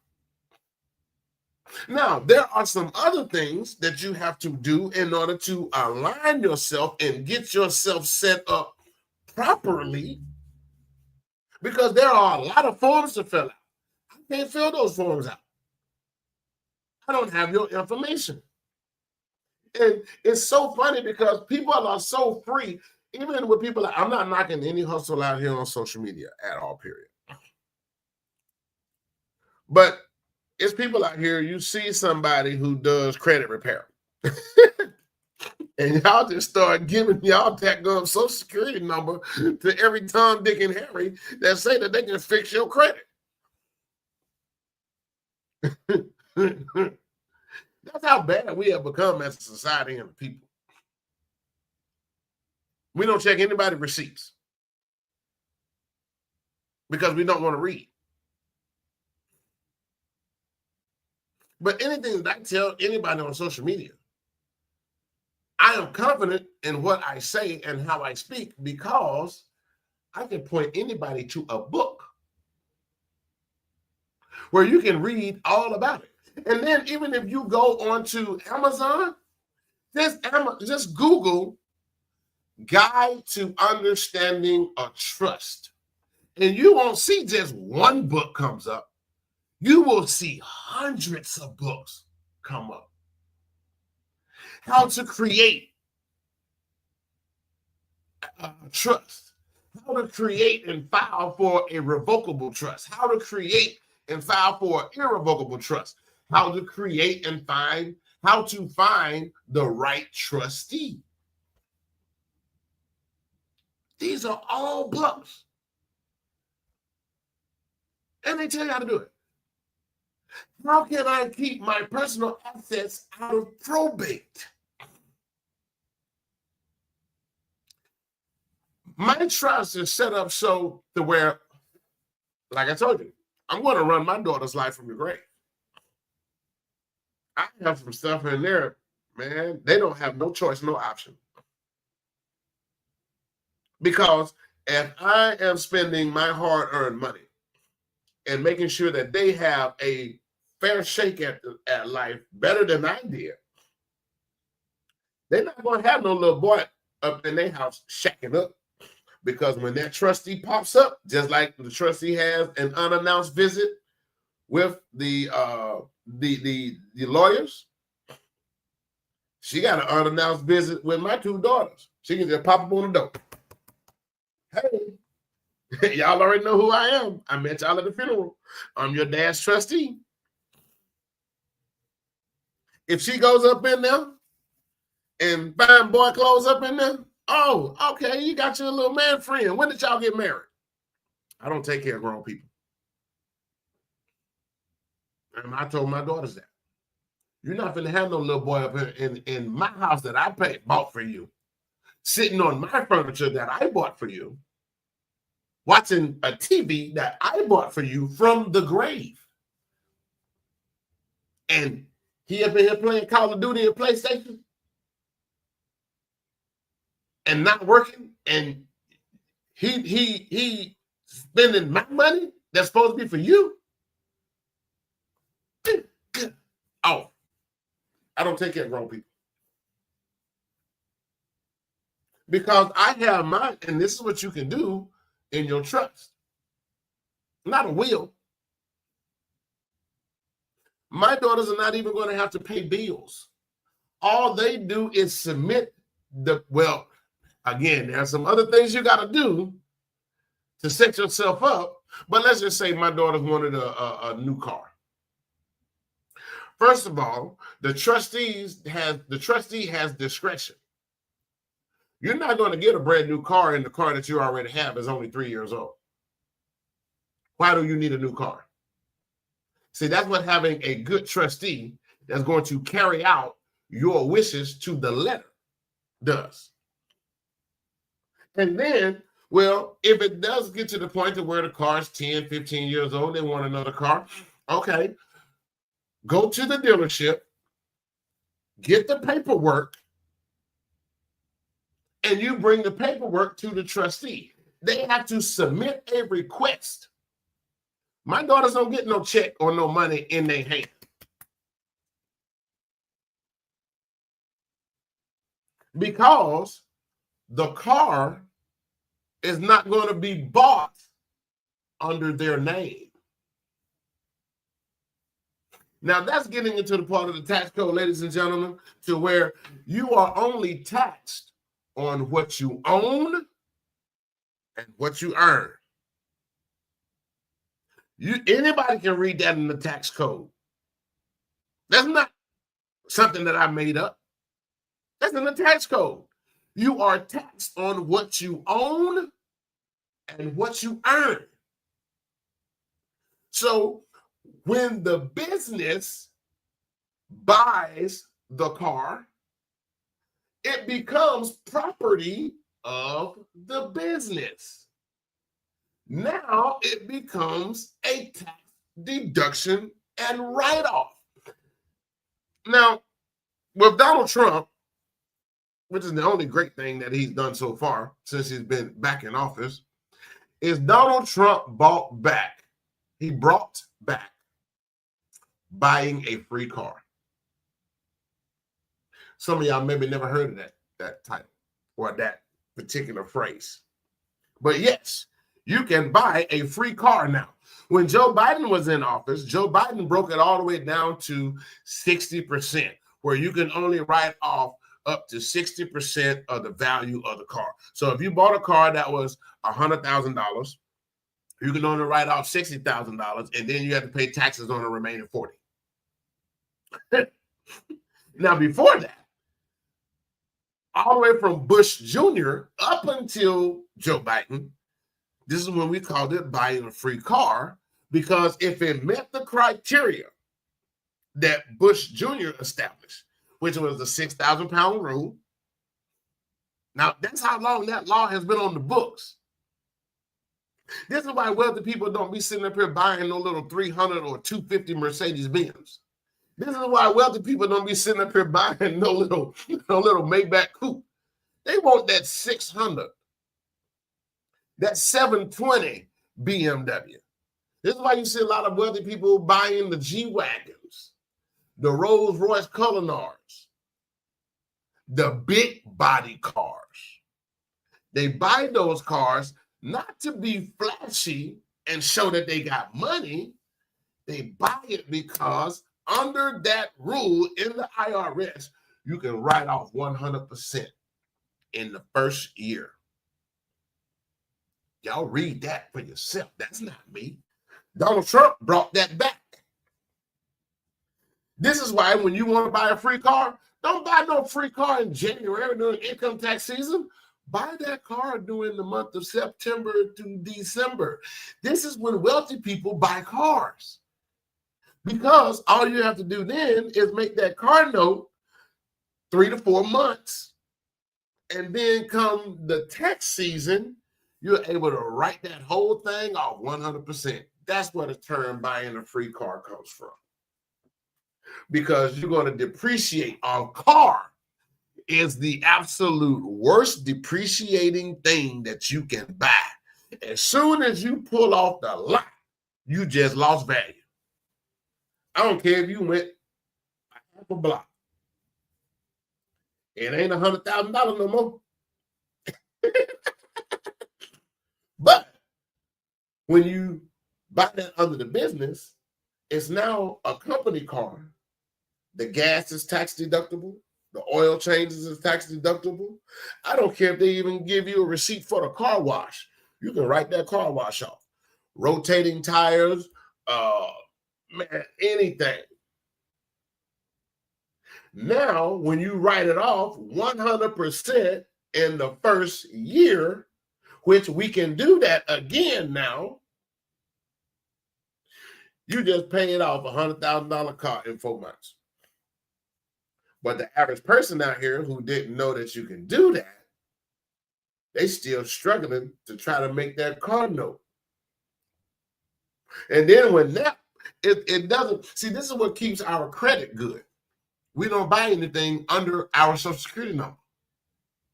Now, there are some other things that you have to do in order to align yourself and get yourself set up properly, because there are a lot of forms to fill out. I can't fill those forms out. I don't have your information. And it's so funny because people are so free, even with people. I'm not knocking any hustle out here on social media at all, period. But it's people out here, you see somebody who does credit repair. And y'all just start giving y'all that social security number to every Tom, Dick, and Harry that say that they can fix your credit. That's how bad we have become as a society and people. We don't check anybody's receipts because we don't want to read. But anything that I tell anybody on social media, I am confident in what I say and how I speak because I can point anybody to a book where you can read all about it. And then even if you go onto Amazon, just Google Guide to Understanding a Trust. And you won't see just one book comes up. You will see hundreds of books come up. How to create a trust. How to create and file for a revocable trust. How to create and file for an irrevocable trust. How to create and how to find the right trustee. These are all books. And they tell you how to do it. How can I keep my personal assets out of probate? My trust is set up so to where, like I told you, I'm going to run my daughter's life from the grave. I have some stuff in there, man. They don't have no choice, no option. Because if I am spending my hard-earned money and making sure that they have a fair shake at life better than I did, they're not going to have no little boy up in their house shacking up. Because when that trustee pops up, just like the trustee has an unannounced visit with the lawyers, she got an unannounced visit with my 2 daughters. She can just pop up on the door. Hey, y'all already know who I am. I met y'all at the funeral. I'm your dad's trustee. If she goes up in there and find boy clothes up in there, oh, okay, you got your little man friend. When did y'all get married? I don't take care of grown people. And I told my daughters that. You're not going to have no little boy up in my house that I bought for you, sitting on my furniture that I bought for you, watching a TV that I bought for you from the grave. And he up in here playing Call of Duty and PlayStation and not working, and he spending my money that's supposed to be for you. Oh, I don't take care of grown people. Because I have mine, and this is what you can do in your trust. Not a will. My daughters are not even going to have to pay bills. All they do is submit again, there are some other things you got to do to set yourself up. But let's just say my daughters wanted a new car. First of all, the trustee has discretion. You're not going to get a brand new car, and the car that you already have is only 3 years old. Why do you need a new car? See, that's what having a good trustee that's going to carry out your wishes to the letter does. And then, well, if it does get to the point to where the car is 10, 15 years old, they want another car, okay, go to the dealership, get the paperwork, and you bring the paperwork to the trustee. They have to submit a request. My daughters don't get no check or no money in their hand. Because the car is not going to be bought under their name. Now, that's getting into the part of the tax code, ladies and gentlemen, to where you are only taxed on what you own and what you earn. Anybody can read that in the tax code. That's not something that I made up. That's in the tax code. You are taxed on what you own and what you earn. So when the business buys the car, it becomes property of the business. Now it becomes a tax deduction and write-off. Now, with Donald Trump, which is the only great thing that he's done so far since he's been back in office, is Donald Trump brought back buying a free car. Some of y'all maybe never heard of that title or that particular phrase. But yes, you can buy a free car now. When Joe Biden was in office, Joe Biden broke it all the way down to 60%, where you can only write off up to 60% of the value of the car. So if you bought a car that was $100,000, you can only write off $60,000, and then you have to pay taxes on the remaining 40. Now, before that, all the way from Bush Jr. up until Joe Biden, this is when we called it buying a free car, because if it met the criteria that Bush Jr. established, which was the 6,000-pound rule. Now, that's how long that law has been on the books. This is why wealthy people don't be sitting up here buying no little 300 or 250 Mercedes-Benz. This is why wealthy people don't be sitting up here buying no little Maybach coupe. They want that 600, that 720 BMW. This is why you see a lot of wealthy people buying the G-Wagons, the Rolls-Royce Cullinars, the big body cars. They buy those cars not to be flashy and show that they got money. They buy it because under that rule in the IRS, you can write off 100% in the first year. Y'all read that for yourself. That's not me. Donald Trump brought that back. This is why when you want to buy a free car, don't buy no free car in January during income tax season. Buy that car during the month of September to December. This is when wealthy people buy cars. Because all you have to do then is make that car note 3 to 4 months. And then come the tax season, you're able to write that whole thing off 100%. That's where the term buying a free car comes from. Because you're going to depreciate. A car is the absolute worst depreciating thing that you can buy. As soon as you pull off the lot, you just lost value. I don't care if you went half a block. It ain't $100,000 no more. But when you buy that under the business, it's now a company car. The gas is tax deductible. The oil changes is tax deductible. I don't care if they even give you a receipt for the car wash. You can write that car wash off. Rotating tires, anything. Now, when you write it off 100% in the first year, which we can do that again now, you just paid off a $100,000 car in 4 months. But the average person out here who didn't know that you can do that, they still struggling to try to make that car note. And then when that, it doesn't, see, this is what keeps our credit good. We don't buy anything under our Social Security number.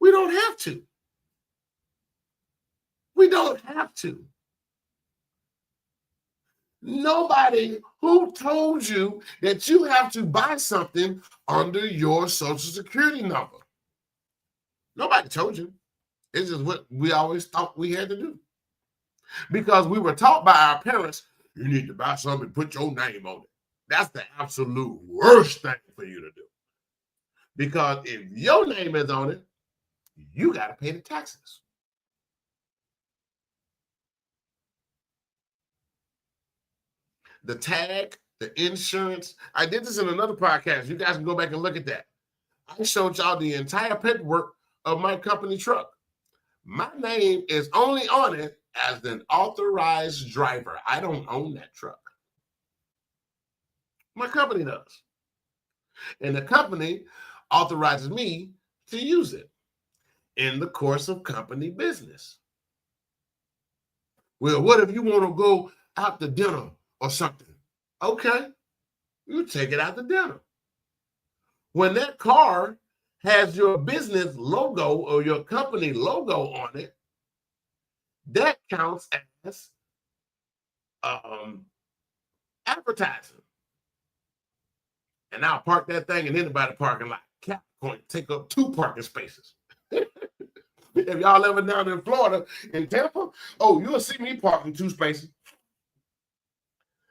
We don't have to. We don't have to. Nobody who told you that you have to buy something under your Social Security number. Nobody told you. It's just what we always thought we had to do. Because we were taught by our parents, you need to buy something and put your name on it. That's the absolute worst thing for you to do. Because if your name is on it, you got to pay the taxes. The tag, the insurance. I did this in another podcast. You guys can go back and look at that. I showed y'all the entire paperwork of my company truck. My name is only on it as an authorized driver. I don't own that truck. My company does. And the company authorizes me to use it in the course of company business. Well, what if you want to go out to dinner or something? Okay, you take it out to dinner. When that car has your business logo or your company logo on it, that counts as advertising. And I'll park that thing in anybody's parking lot. Cap going to take up 2 parking spaces. If y'all ever down in Florida, in Tampa, oh, you'll see me parking 2 spaces.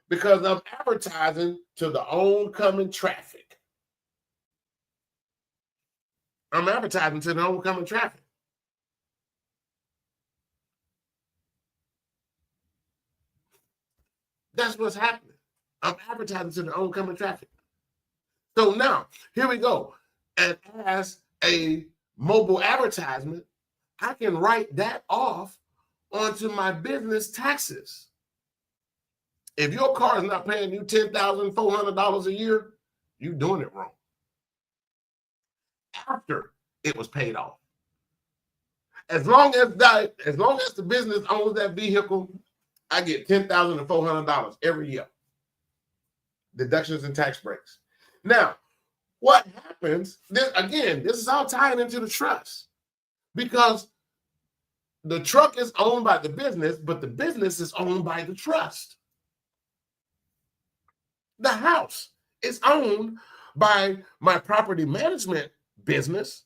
Because I'm advertising to the oncoming traffic. I'm advertising to the oncoming traffic. That's what's happening. I'm advertising to the oncoming traffic. So now, here we go. And as a mobile advertisement, I can write that off onto my business taxes. If your car is not paying you $10,400 a year, you're doing it wrong. After it was paid off. As long as the business owns that vehicle, I get $10,400 every year. Deductions and tax breaks. Now, what happens, this is all tying into the trust. Because the truck is owned by the business, but the business is owned by the trust. The house is owned by my property management business,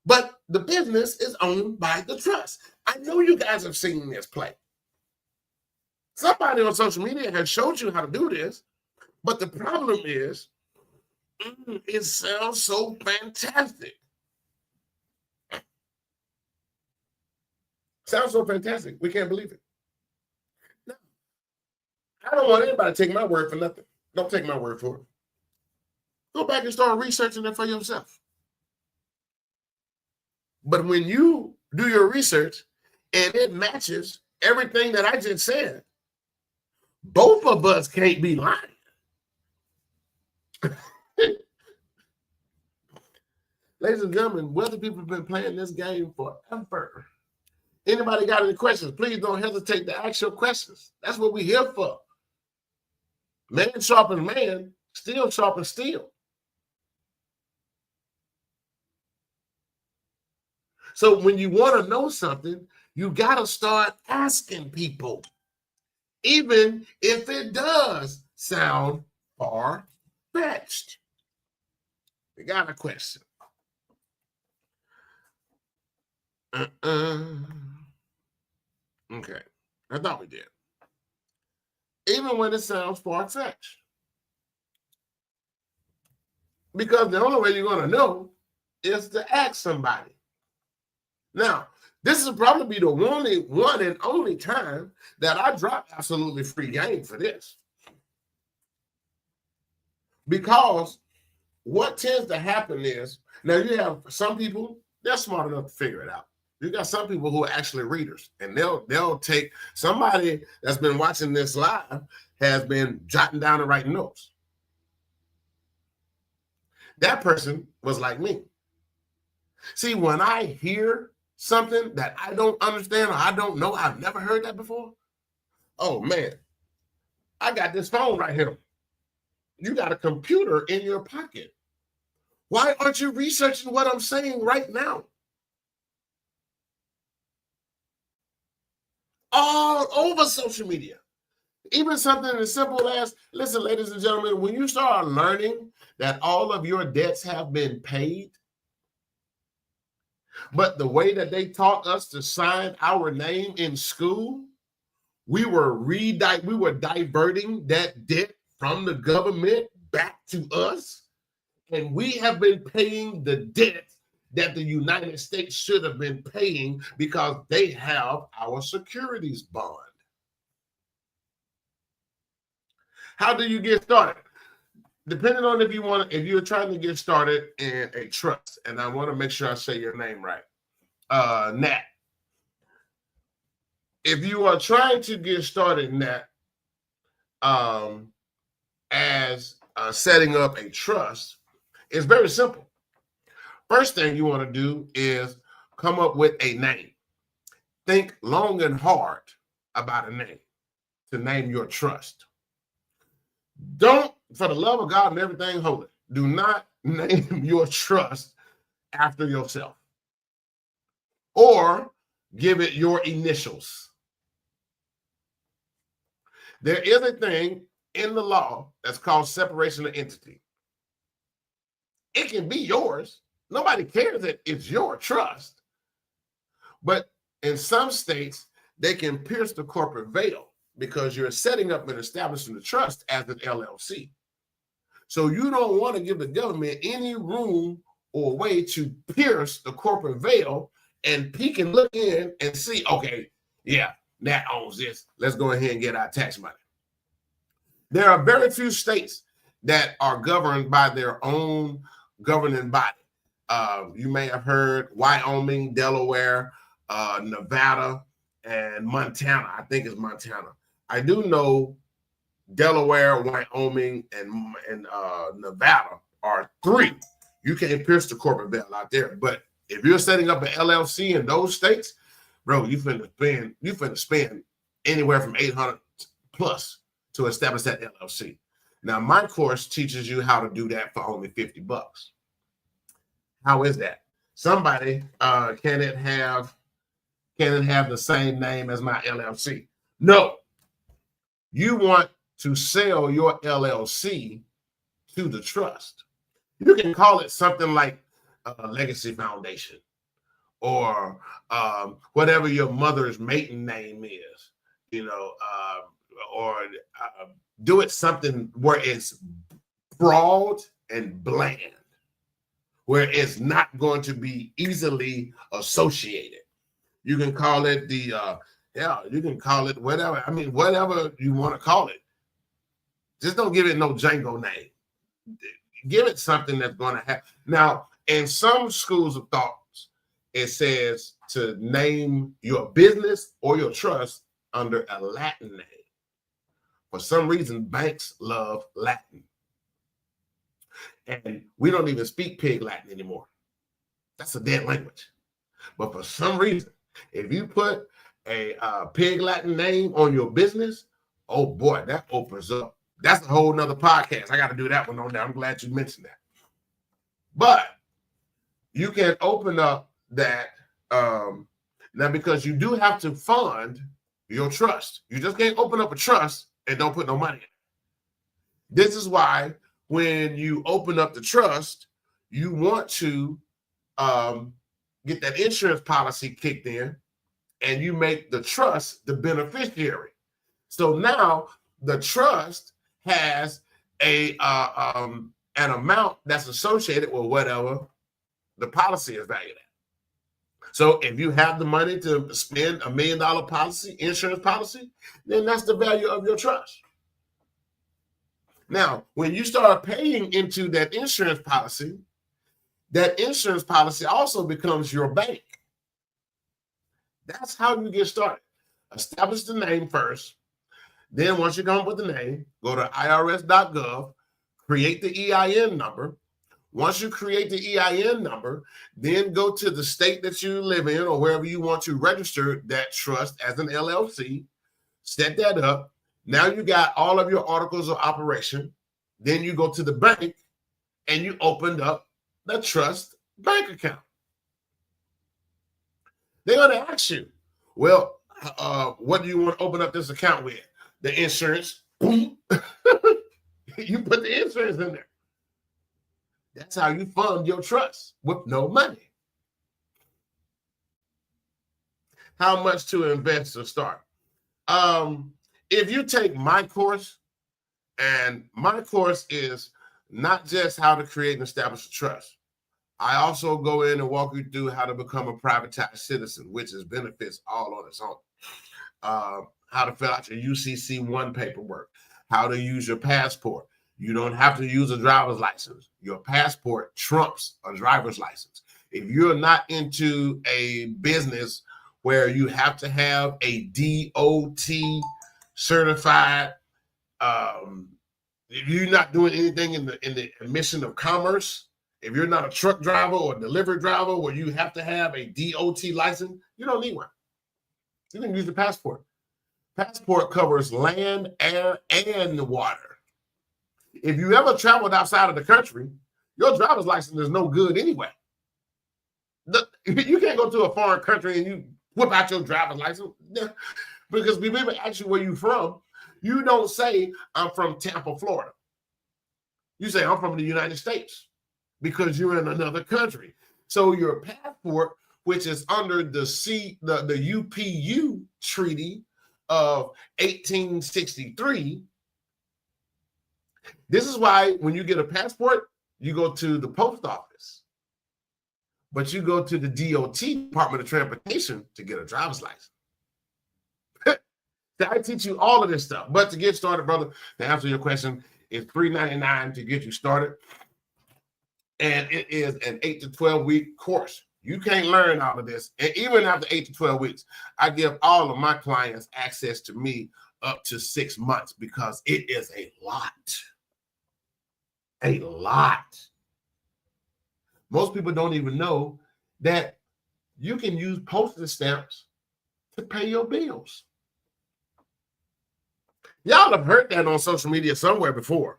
but the business is owned by the trust. I know you guys have seen this play. Somebody on social media has showed you how to do this, but the problem is, it sounds so fantastic. Sounds so fantastic. We can't believe it. No. I don't want anybody to take my word for nothing. Don't take my word for it. Go back and start researching it for yourself. But when you do your research and it matches everything that I just said, both of us can't be lying. Ladies and gentlemen, wealthy people have been playing this game forever. Anybody got any questions? Please don't hesitate to ask your questions. That's what we're here for. Man sharpens man, steel sharpens steel. So when you want to know something, you got to start asking people, even if it does sound far-fetched. We got a question. Okay, I thought we did. Even when it sounds far-fetched. Because the only way you're going to know is to ask somebody. Now, this will probably be the one and only time that I drop absolutely free game for this. Because what tends to happen is, now you have some people, they're smart enough to figure it out. You got some people who are actually readers, and they'll take somebody that's been watching this live has been jotting down and writing notes. That person was like me. See, when I hear something that I don't understand or I don't know, I've never heard that before. Oh man, I got this phone right here. You got a computer in your pocket. Why aren't you researching what I'm saying right now? All over social media. Even something as simple as, listen, ladies and gentlemen, when you start learning that all of your debts have been paid, but the way that they taught us to sign our name in school, we were diverting that debt from the government back to us, and we have been paying the debt that the United States should have been paying because they have our securities bond. How do you get started? Depending on if you're trying to get started in a trust, and I want to make sure I say your name right, Nat. If you are trying to get started, Nat, as setting up a trust, it's very simple. First thing you want to do is come up with a name. Think long and hard about a name to name your trust. Don't, for the love of God and everything holy, do not name your trust after yourself or give it your initials. There is a thing in the law that's called separation of entity. It can be yours. Nobody cares that it's your trust. But in some states, they can pierce the corporate veil because you're setting up and establishing the trust as an LLC. So you don't want to give the government any room or way to pierce the corporate veil and peek and look in and see, okay, yeah, Nat owns this. Let's go ahead and get our tax money. There are very few states that are governed by their own governing body. You may have heard Wyoming, Delaware, Nevada, and Montana. I think it's Montana. I do know Delaware, Wyoming, and Nevada are three. You can't pierce the corporate veil out there. But if you're setting up an LLC in those states, bro, you finna spend anywhere from $800 plus to establish that LLC. Now, my course teaches you how to do that for only $50. How is that? Somebody, can it have the same name as my LLC? No. You want to sell your LLC to the trust. You can call it something like a Legacy Foundation or whatever your mother's maiden name is, or do it something where it's broad and bland, where it's not going to be easily associated. You can call it you can call it whatever. I mean, whatever you want to call it. Just don't give it no Django name. Give it something that's going to happen. Now, in some schools of thoughts, it says to name your business or your trust under a Latin name. For some reason, banks love Latin. And we don't even speak Pig Latin anymore. That's a dead language. But for some reason, if you put a Pig Latin name on your business, oh boy, that opens up. That's a whole nother podcast. I got to do that one on there. I'm glad you mentioned that. But you can open up that now, because you do have to fund your trust. You just can't open up a trust and don't put no money in it. This is why when you open up the trust, you want to get that insurance policy kicked in, and you make the trust the beneficiary. So now the trust has an amount that's associated with whatever the policy is valued at. So if you have the money to spend $1 million policy, insurance policy, then that's the value of your trust. Now, when you start paying into that insurance policy also becomes your bank. That's how you get started. Establish the name first. Then once you come up with the name, go to irs.gov, create the EIN number. Once you create the EIN number, then go to the state that you live in or wherever you want to register that trust as an LLC, set that up. Now you got all of your articles of operation. Then you go to the bank and you opened up the trust bank account. They're going to ask you, well, what do you want to open up this account with? The insurance. Boom. You put the insurance in there. That's how you fund your trust with no money. How much to invest to start? If you take my course, and my course is not just how to create and establish a trust. I also go in and walk you through how to become a privatized citizen, which is benefits all on its own. How to fill out your UCC-1 paperwork, how to use your passport. You don't have to use a driver's license. Your passport trumps a driver's license. If you're not into a business where you have to have a DOT certified, if you're not doing anything in the mission of commerce, if you're not a truck driver or delivery driver where you have to have a DOT license, you don't need one. You can use the passport. Passport covers land, air, and water. If you ever traveled outside of the country, your driver's license is no good anyway. You can't go to a foreign country and you whip out your driver's license because people ask you where you're from. You don't say, I'm from Tampa, Florida. You say, I'm from the United States because you're in another country. So your passport, which is under the UPU Treaty of 1863, this is why when you get a passport, you go to the post office, but you go to the DOT, Department of Transportation, to get a driver's license. I teach you all of this stuff. But to get started, brother, to answer your question, it's $3.99 to get you started. And it is an 8 to 12 week course. You can't learn all of this. And even after 8 to 12 weeks, I give all of my clients access to me up to 6 months because it is a lot. A lot. Most people don't even know that you can use postage stamps to pay your bills. Y'all have heard that on social media somewhere before,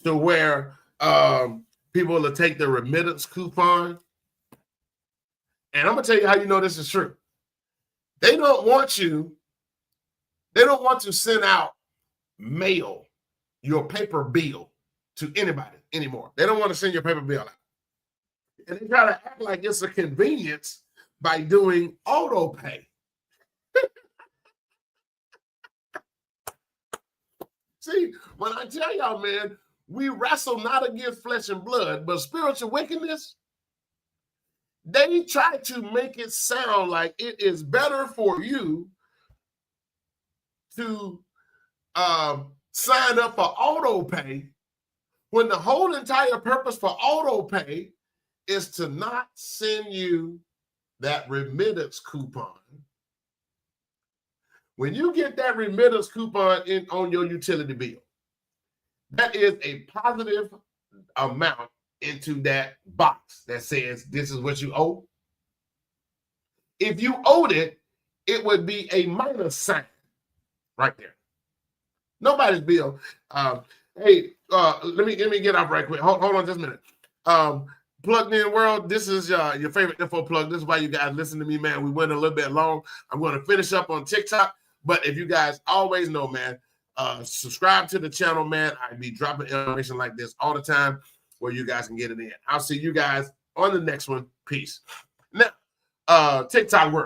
to where people will take the remittance coupon. And I'm going to tell you how you know this is true. They don't want to send out mail, your paper bill, to anybody anymore. They don't want to send your paper bill out. And they try to act like it's a convenience by doing auto pay. See, when I tell y'all, man, we wrestle not against flesh and blood, but spiritual wickedness, they try to make it sound like it is better for you to sign up for auto pay when the whole entire purpose for auto pay is to not send you that remittance coupon. When you get that remittance coupon on your utility bill, that is a positive amount into that box that says this is what you owe. If you owed it, it would be a minus sign right there. Nobody's bill. Hey, let me get off right quick. Hold on just a minute. Plugged In World, this is your favorite info plug. This is why you guys listen to me, man. We went a little bit long. I'm going to finish up on TikTok. But if you guys always know, man, subscribe to the channel, man. I be dropping information like this all the time where you guys can get it in. I'll see you guys on the next one. Peace. Now, TikTok World.